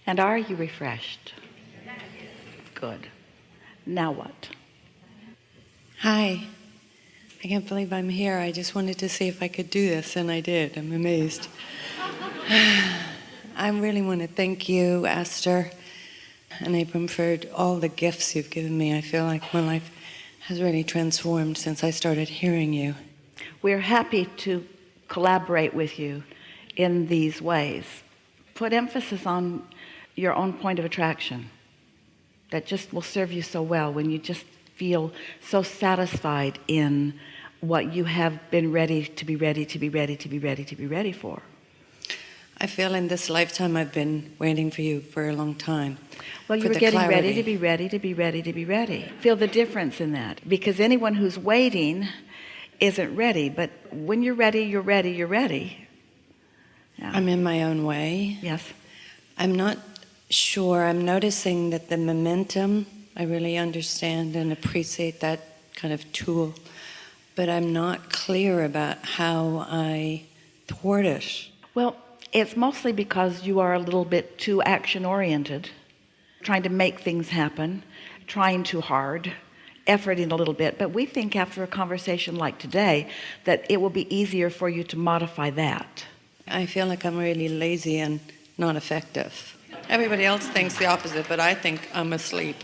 And are you refreshed? Good. Now what? Hi. I can't believe I'm here. I just wanted to see if I could do this, and I did. I'm amazed. I really want to thank you, Esther and Abram, for all the gifts you've given me. I feel like my life has really transformed since I started hearing you. We're happy to collaborate with you in these ways. Put emphasis on your own point of attraction. That just will serve you so well when you just feel so satisfied in what you have been ready for. I feel in this lifetime I've been waiting for you for a long time. Well, you were getting ready to be ready. Feel the difference in that, because anyone who's waiting isn't ready, but when you're ready, you're ready. Yeah. I'm in my own way. Yes. I'm not sure. I'm noticing that the momentum, I really understand and appreciate that kind of tool, but I'm not clear about how I thwart it. Well, it's mostly because you are a little bit too action-oriented, trying to make things happen, trying too hard, efforting a little bit. But we think after a conversation like today that it will be easier for you to modify that. I feel like I'm really lazy and not effective. Everybody else thinks the opposite, but I think I'm asleep.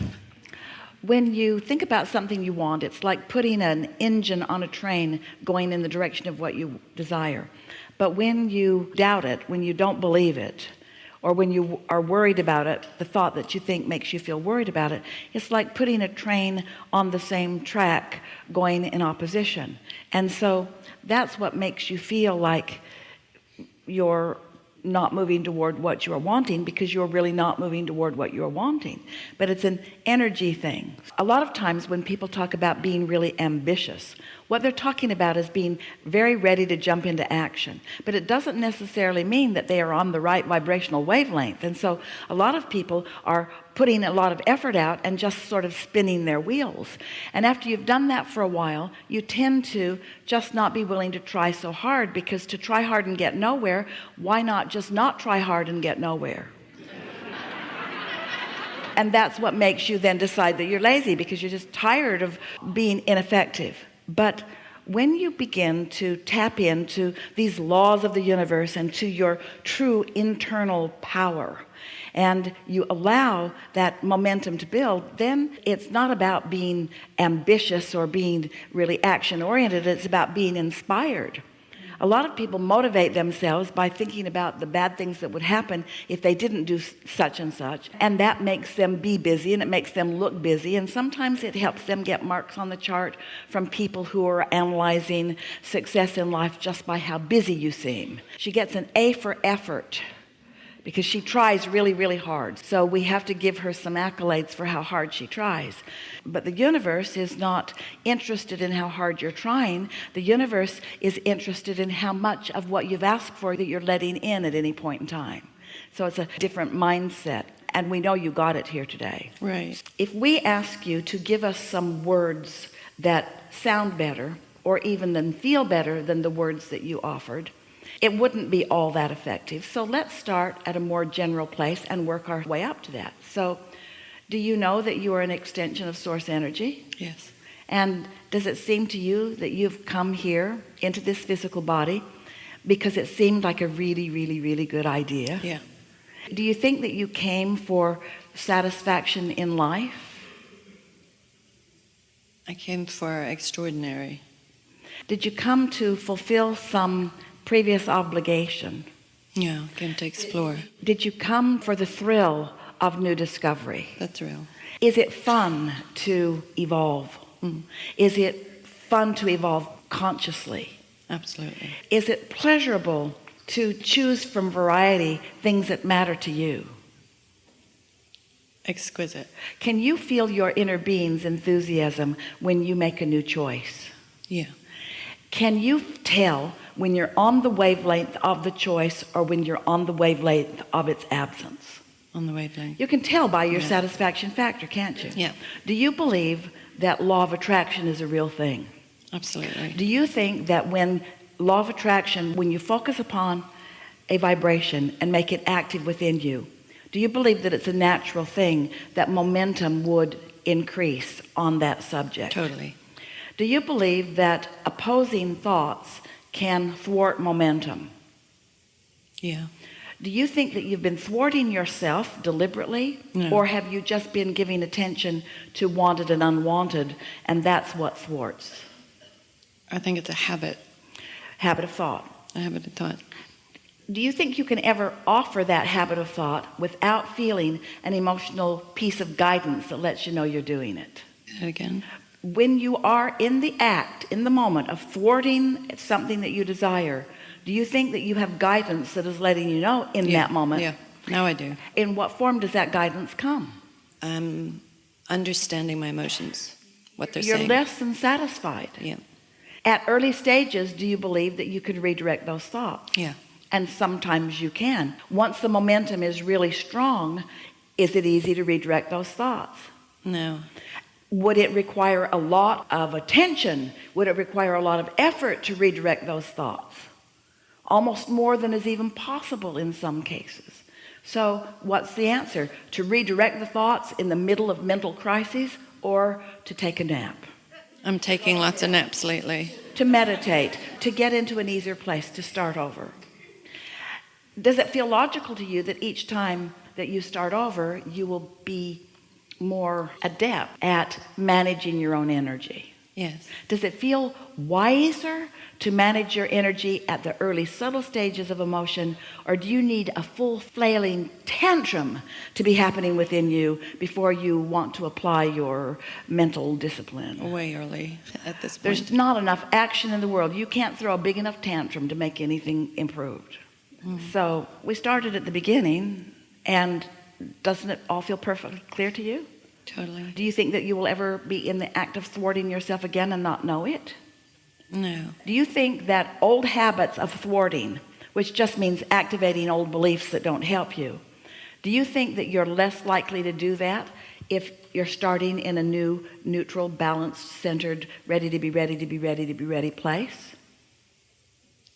When you think about something you want, it's like putting an engine on a train going in the direction of what you desire. But when you doubt it, when you don't believe it, or when you are worried about it, the thought that you think makes you feel worried about it, it's like putting a train on the same track going in opposition. And so that's what makes you feel like you're not moving toward what you're wanting, because you're really not moving toward what you're wanting. But it's an energy thing. A lot of times when people talk about being really ambitious, what they're talking about is being very ready to jump into action, but it doesn't necessarily mean that they are on the right vibrational wavelength. And so a lot of people are putting a lot of effort out and just sort of spinning their wheels, and after you've done that for a while, you tend to just not be willing to try so hard, because to try hard and get nowhere, why not just not try hard and get nowhere? And that's what makes you then decide that you're lazy, because you're just tired of being ineffective. But when you begin to tap into these laws of the universe and to your true internal power, and you allow that momentum to build, then it's not about being ambitious or being really action-oriented. It's about being inspired. A lot of people motivate themselves by thinking about the bad things that would happen if they didn't do such and such, and that makes them be busy, and it makes them look busy, and sometimes it helps them get marks on the chart from people who are analyzing success in life just by how busy you seem. She gets an A for effort because she tries really hard, so we have to give her some accolades for how hard she tries. But the universe is not interested in how hard you're trying. The universe is interested in how much of what you've asked for that you're letting in at any point in time. So it's a different mindset, and we know you got it here today. Right. If we ask you to give us some words that sound better, or even then feel better than the words that you offered, it wouldn't be all that effective. So let's start at a more general place and work our way up to that. So do you know that you are an extension of source energy? Yes. And does it seem to you that you've come here into this physical body because it seemed like a really good idea? Yeah. Do you think that you came for satisfaction in life? I came for extraordinary. Did you come to fulfill some previous obligation? Yeah, I came to explore. Did you come for the thrill of new discovery? The thrill. Is it fun to evolve? Is it fun to evolve consciously? Absolutely. Is it pleasurable to choose from variety things that matter to you? Exquisite. Can you feel your inner being's enthusiasm when you make a new choice? Yeah. Can you tell when you're on the wavelength of the choice or when you're on the wavelength of its absence? On the wavelength. You can tell by your satisfaction factor, can't you? Yeah. Do you believe that law of attraction is a real thing? Absolutely. Do you think that when law of attraction, when you focus upon a vibration and make it active within you, Do you believe that it's a natural thing that momentum would increase on that subject? Totally. Do you believe that opposing thoughts can thwart momentum? Yeah. Do you think that you've been thwarting yourself deliberately? No. Or have you just been giving attention to wanted and unwanted, and that's what thwarts? I think it's a habit. Habit of thought. A habit of thought. Do you think you can ever offer that habit of thought without feeling an emotional piece of guidance that lets you know you're doing it? Say that again. When you are in the act, in the moment of thwarting something that you desire, do you think that you have guidance that is letting you know in that moment? Yeah, now I do. In what form does that guidance come? I'm understanding my emotions, what they're You're saying. less than satisfied. Yeah. At early stages, do you believe that you could redirect those thoughts? Yeah. And sometimes you can. Once the momentum is really strong, is it easy to redirect those thoughts? No. Would it require a lot of attention? Would it require a lot of effort to redirect those thoughts? Almost more than is even possible in some cases. So what's the answer? To redirect the thoughts in the middle of mental crises, or to take a nap? I'm taking lots of naps lately. To meditate, to get into an easier place, to start over. Does it feel logical to you that each time that you start over, you will be more adept at managing your own energy? Yes. Does it feel wiser to manage your energy at the early subtle stages of emotion, or do you need a full flailing tantrum to be happening within you before you want to apply your mental discipline? Way early at this point. There's not enough action in the world. You can't throw a big enough tantrum to make anything improved. So we started at the beginning, and doesn't it all feel perfectly clear to you? Totally. Do you think that you will ever be in the act of thwarting yourself again and not know it? No. Do you think that old habits of thwarting, which just means activating old beliefs that don't help you, do you think that you're less likely to do that if you're starting in a new, neutral, balanced, centered, ready to be ready to be ready to be ready place?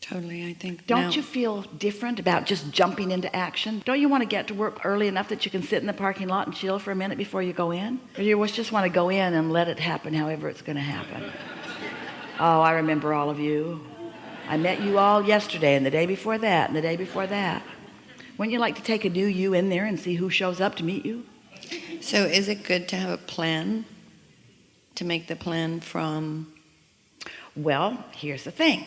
Totally, I think. Don't you feel different about just jumping into action? Don't you want to get to work early enough that you can sit in the parking lot and chill for a minute before you go in? Or you just want to go in and let it happen however it's going to happen? Oh, I remember all of you. I met you all yesterday and the day before that and the day before that. Wouldn't you like to take a new you in there and see who shows up to meet you? So is it good to have a plan? To make the plan from... Well, here's the thing.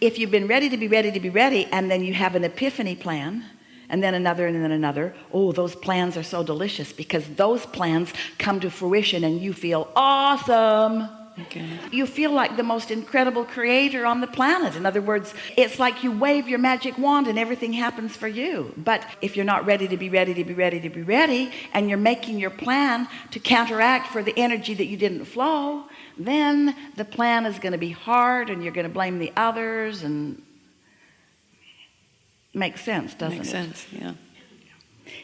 If you've been ready to be ready to be ready, and then you have an epiphany plan, and then another, and then another, oh, those plans are so delicious because those plans come to fruition and you feel awesome. Okay. You feel like the most incredible creator on the planet. In other words, it's like you wave your magic wand and everything happens for you. But if you're not ready to be ready to be ready to be ready, and you're making your plan to counteract for the energy that you didn't flow, then the plan is going to be hard and you're going to blame the others, and makes sense, doesn't it? Makes sense, yeah.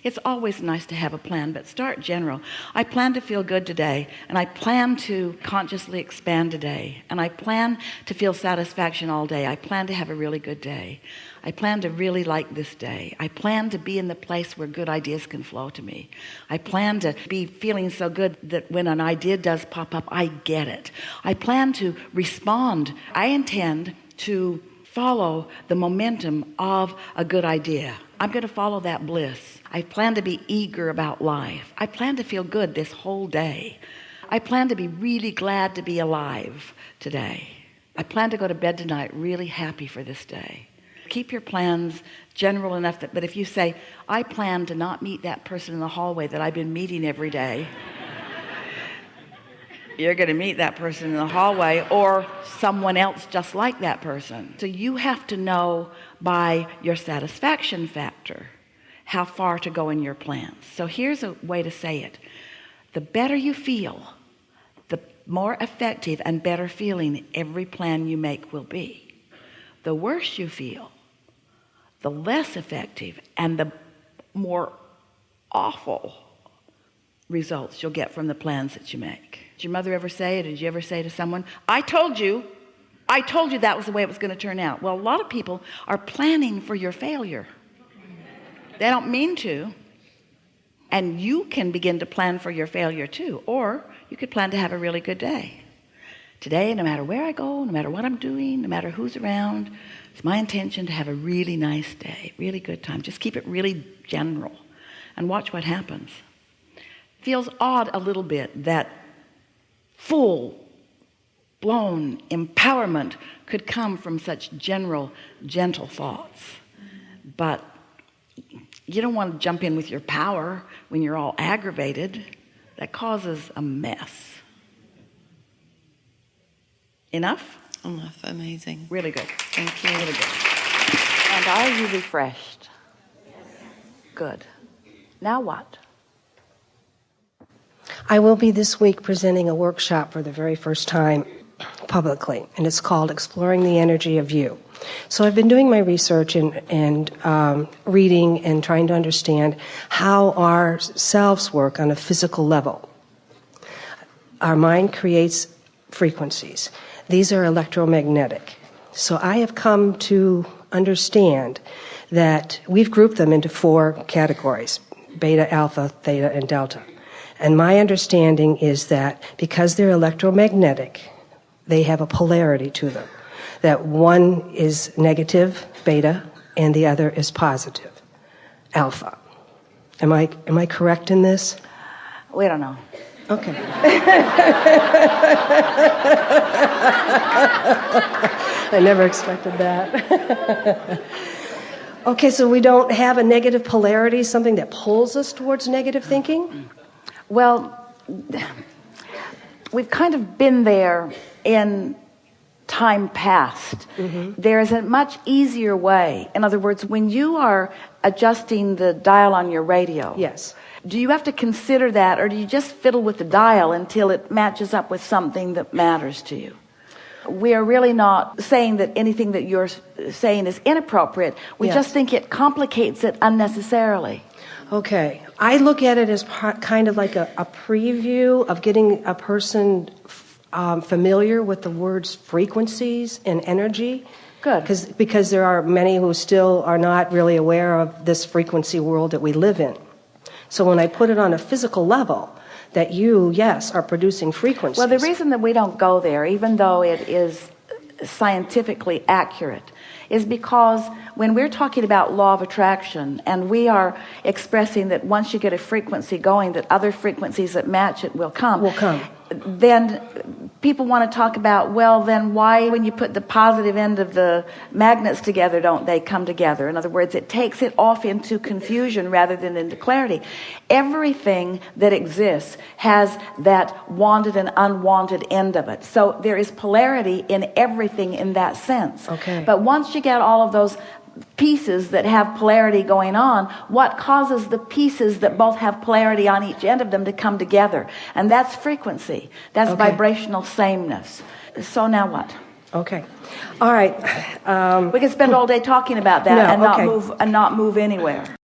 It's always nice to have a plan, but start general. I plan to feel good today, and I plan to consciously expand today, and I plan to feel satisfaction all day. I plan to have a really good day. I plan to really like this day. I plan to be in the place where good ideas can flow to me. I plan to be feeling so good that when an idea does pop up, I get it. I plan to respond. I intend to follow the momentum of a good idea. I'm going to follow that bliss. I plan to be eager about life. I plan to feel good this whole day. I plan to be really glad to be alive today. I plan to go to bed tonight really happy for this day. Keep your plans general enough that, but if you say, I plan to not meet that person in the hallway that I've been meeting every day, you're going to meet that person in the hallway or someone else just like that person. So you have to know by your satisfaction factor how far to go in your plans. So here's a way to say it. The better you feel, the more effective and better feeling every plan you make will be. The worse you feel, the less effective and the more awful results you'll get from the plans that you make. Did your mother ever say, or did you ever say to someone, I told you that was the way it was going to turn out? Well, a lot of people are planning for your failure. They don't mean to, And you can begin to plan for your failure too, or you could plan to have a really good day. Today, no matter where I go, no matter what I'm doing, no matter who's around, it's my intention to have a really nice day, really good time. Just keep it really general and watch what happens. Feels odd a little bit that full-blown empowerment could come from such general, gentle thoughts. But you don't want to jump in with your power when you're all aggravated. That causes a mess. Enough? Enough. Amazing. Really good. Thank you. Really good. And are you refreshed? Good. Now what? I will be this week presenting a workshop for the very first time publicly, and it's called Exploring the Energy of You. So I've been doing my research and reading and trying to understand how our selves work on a physical level. Our mind creates frequencies. These are electromagnetic. So I have come to understand that we've grouped them into 4 categories: beta, alpha, theta, and delta. And my understanding is that because they're electromagnetic, they have a polarity to them. That one is negative, beta, and the other is positive, alpha. Am I correct in this? We don't know. Okay. I never expected that. Okay, so we don't have a negative polarity, something that pulls us towards negative thinking? Well, we've kind of been there in time past. There is a much easier way. In other words, when you are adjusting the dial on your radio, Yes. do you have to consider that, or do you just fiddle with the dial until it matches up with something that matters to you? We are really not saying that anything that you're saying is inappropriate. We Yes. just think it complicates it unnecessarily. Okay. I look at it as kind of like a preview of getting a person familiar with the words frequencies and energy. Good. Because there are many who still are not really aware of this frequency world that we live in. So when I put it on a physical level, that you, yes, are producing frequencies. Well, the reason that we don't go there, even though it is scientifically accurate, is because when we're talking about law of attraction and we are expressing that once you get a frequency going, that other frequencies that match it will come. Then people want to talk about, well, then why, when you put the positive end of the magnets together, don't they come together? In other words, it takes it off into confusion rather than into clarity. Everything that exists has that wanted and unwanted end of it. So there is polarity in everything in that sense. Okay. But once you get all of those pieces that have polarity going on, what causes the pieces that both have polarity on each end of them to come together? And that's frequency. That's vibrational sameness. So now what? Okay. All right. We can spend all day talking about that No, and not move anywhere.